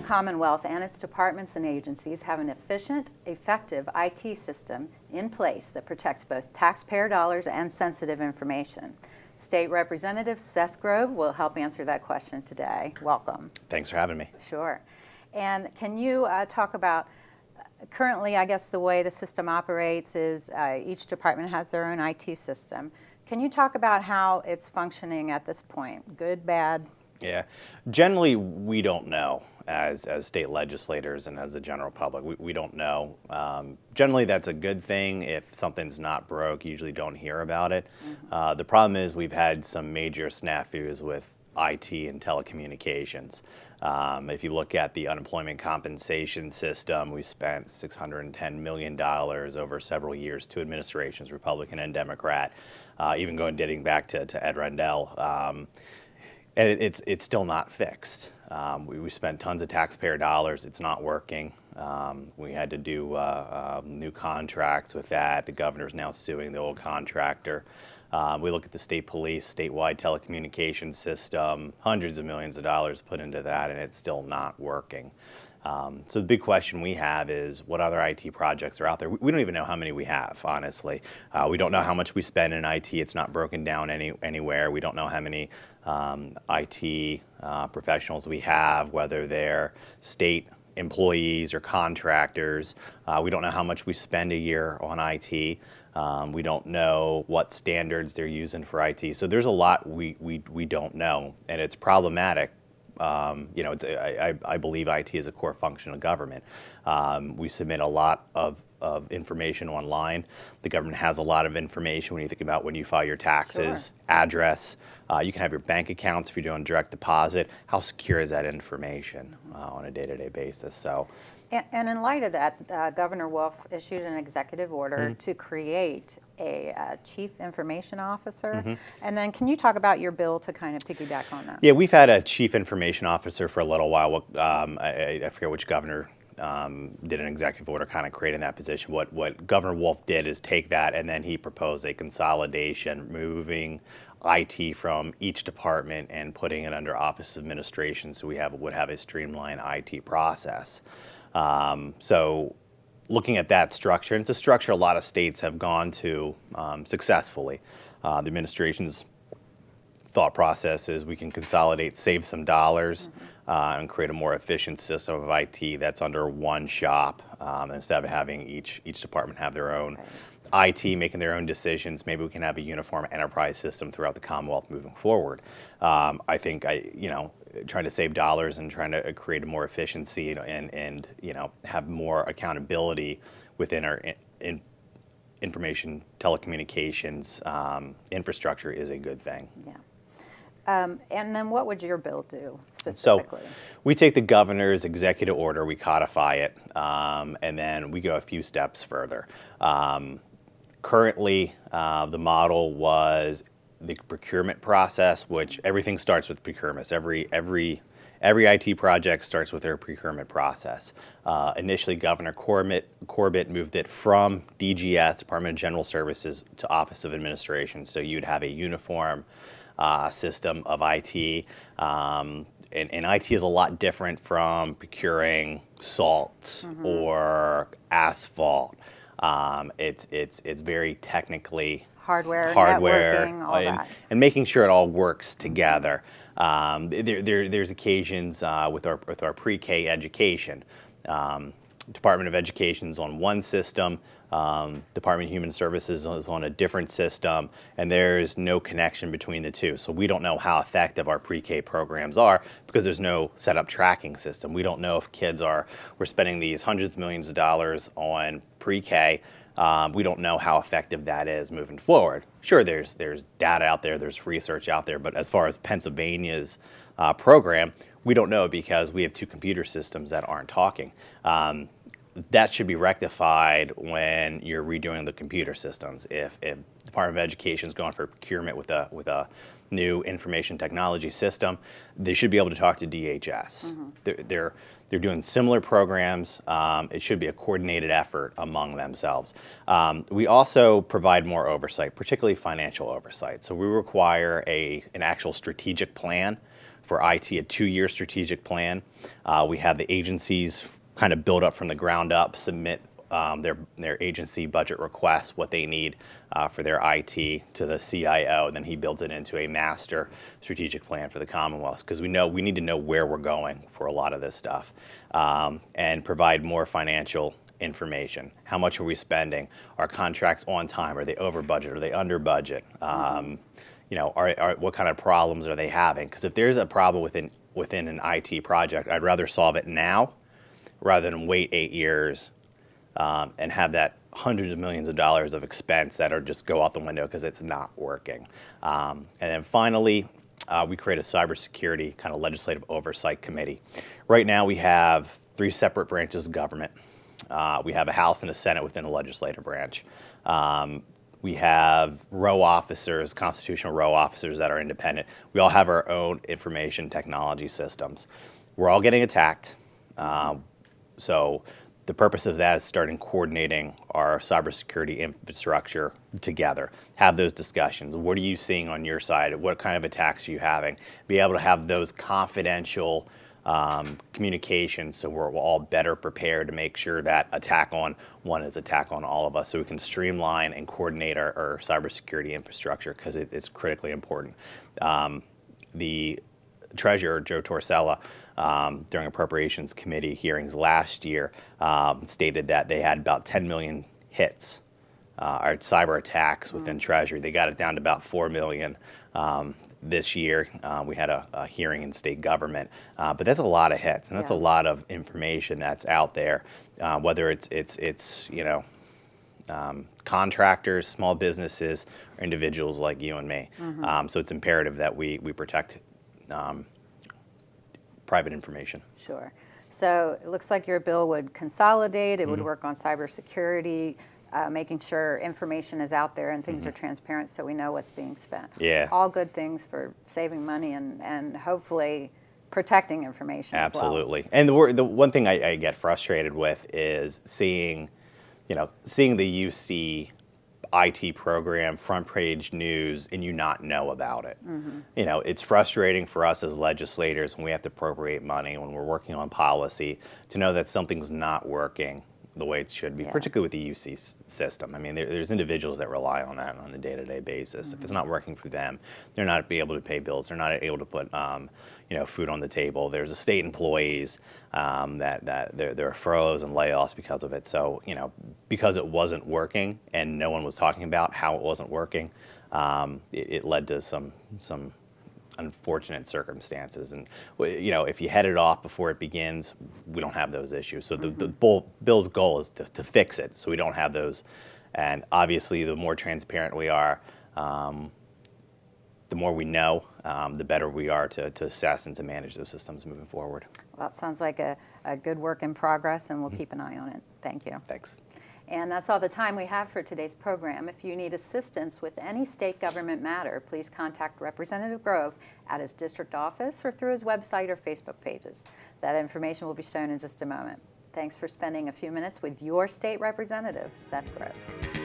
Commonwealth and its departments and agencies have an efficient, effective IT system in place that protects both taxpayer dollars and sensitive information? State Representative Seth Grove will help answer that question today. Welcome. Thanks for having me. Sure. And can you talk about, currently, I guess the way the system operates is each department has their own IT system. Can you talk about how it's functioning at this point? Good, bad? Yeah, generally we don't know as state legislators and as the general public. We don't know. Generally that's a good thing. If something's not broke, you usually don't hear about it. The problem is we've had some major snafus with IT and telecommunications. If you look at the unemployment compensation system, we spent $610 million over several years, two administrations, Republican and Democrat, even dating back to Ed Rendell. And it's still not fixed. We spent tons of taxpayer dollars. It's not working. We had to do new contracts with that. The governor's now suing the old contractor. We look at the state police, statewide telecommunications system, hundreds of millions of dollars put into that, and it's still not working. So the big question we have is what other IT projects are out there? We don't even know how many we have, honestly. We don't know how much we spend in IT. It's not broken down anywhere. We don't know how many IT professionals we have, whether they're state employees or contractors. We don't know how much we spend a year on IT. We don't know what standards they're using for IT. So there's a lot we don't know, and it's problematic. I believe IT is a core function of government. We submit a lot of information online. The government has a lot of information when you think about when you file your taxes, Sure. address. You can have your bank accounts if you're doing direct deposit. How secure is that information on a day-to-day basis? So. And in light of that, Governor Wolf issued an executive order to create a chief information officer. And then can you talk about your bill to kind of piggyback on that? Yeah, we've had a chief information officer for a little while. I forget which governor did an executive order kind of creating that position. What Governor Wolf did is take that and then he proposed a consolidation, moving IT from each department and putting it under Office of Administration so we would have a streamlined IT process. So looking at that structure, and it's a structure a lot of states have gone to successfully. The administration's thought process is we can consolidate, save some dollars, and create a more efficient system of IT that's under one shop instead of having each department have their own IT, making their own decisions. Maybe we can have a uniform enterprise system throughout the Commonwealth moving forward. I think trying to save dollars and trying to create a more efficiency and have more accountability within our information telecommunications infrastructure is a good thing. Yeah. And then what would your bill do specifically? So we take the governor's executive order, we codify it, and then we go a few steps further. Currently, the model was the procurement process, which everything starts with procurement. Every IT project starts with their procurement process. Initially, Governor Corbett moved it from DGS, Department of General Services, to Office of Administration. So you'd have a uniform system of IT. And IT is a lot different from procuring salt or asphalt. It's very technically hardware, networking, all that. And making sure it all works together. There's occasions with our pre-K education. Department of Education is on one system, Department of Human Services is on a different system, and there's no connection between the two. So we don't know how effective our pre-K programs are because there's no set-up tracking system. We don't know if we're spending these hundreds of millions of dollars on pre-K. We don't know how effective that is moving forward. Sure, there's data out there, there's research out there, but as far as Pennsylvania's program, we don't know because we have two computer systems that aren't talking. That should be rectified when you're redoing the computer systems. If the Department of Education is going for procurement with a new information technology system, they should be able to talk to DHS. They're doing similar programs. It should be a coordinated effort among themselves. We also provide more oversight, particularly financial oversight. So we require an actual strategic plan for IT, a 2-year strategic plan. We have the agencies kind of build up from the ground up, submit their agency budget requests, what they need for their IT to the CIO, and then he builds it into a master strategic plan for the Commonwealth, because we need to know where we're going for a lot of this stuff, and provide more financial information. How much are we spending? Are contracts on time? Are they over budget? Are they under budget? You know, what kind of problems are they having? Because if there's a problem within an IT project, I'd rather solve it now rather than wait 8 years and have that hundreds of millions of dollars of expense that are just go out the window because it's not working. And then finally, we create a cybersecurity kind of legislative oversight committee. Right now we have 3 separate branches of government. We have a House and a Senate within the legislative branch. We have row officers, constitutional row officers that are independent. We all have our own information technology systems. We're all getting attacked. So the purpose of that is starting coordinating our cybersecurity infrastructure together. Have those discussions. What are you seeing on your side? What kind of attacks are you having? Be able to have those confidential communications, so we're all better prepared to make sure that attack on one is attack on all of us, so we can streamline and coordinate our cybersecurity infrastructure, because it's critically important. The Treasurer, Joe Torsella, during Appropriations Committee hearings last year, stated that they had about 10 million hits, or cyber attacks within Treasury. They got it down to about 4 million. This year, we had a hearing in state government, but that's a lot of hits, and that's a lot of information that's out there, whether it's you know, contractors, small businesses, or individuals like you and me. So it's imperative that we protect private information. Sure. So it looks like your bill would consolidate, it would work on cybersecurity, making sure information is out there and things are transparent so we know what's being spent. Yeah. All good things for saving money and hopefully protecting information Absolutely. as And the one thing I get frustrated with is seeing the UC IT program front page news and you not know about it. You know, it's frustrating for us as legislators when we have to appropriate money, when we're working on policy, to know that something's not working the way it should be, particularly with the UC system. I mean, there's individuals that rely on that on a day-to-day basis. If it's not working for them, they're not able to pay bills. They're not able to put food on the table. There's a state employees that there are furloughs and layoffs because of it. So, because it wasn't working and no one was talking about how it wasn't working, it led to some unfortunate circumstances. And if you head it off before it begins, we don't have those issues. So the bill's goal is to fix it so we don't have those. And obviously the more transparent we are, the more we know, the better we are to assess and to manage those systems moving forward. well. That sounds like a good work in progress, and we'll keep an eye on it. Thank you. Thanks. And that's all the time we have for today's program. If you need assistance with any state government matter, please contact Representative Grove at his district office or through his website or Facebook pages. That information will be shown in just a moment. Thanks for spending a few minutes with your state representative, Seth Grove.